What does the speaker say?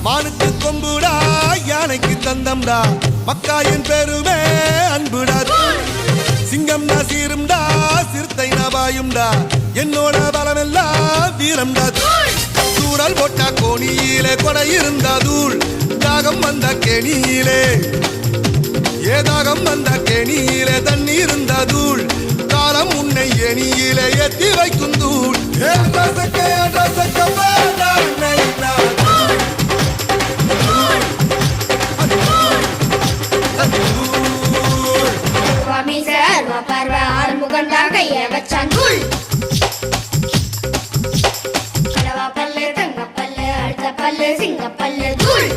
மானுக்கு கொம்புடா யானைக்கு தந்தம்டா மக்காயின் பெருமே அன்புடா சிங்கம்டா சீரும்டா சிறுத்தை நபாயும்டா என்னோட பலமெல்லாம் வீரம்டா தூரல் போட்டா கோணியிலே கொடை இருந்தா தூள் தாகம் வந்த கேணியிலே ஏதாகம் வந்த கேணியிலே தண்ணி இருந்தா தூள் காலம் உன்னை எணியிலே ஏத்தி வைக்கும் தூள் சிங்கப்பல்லு தூள்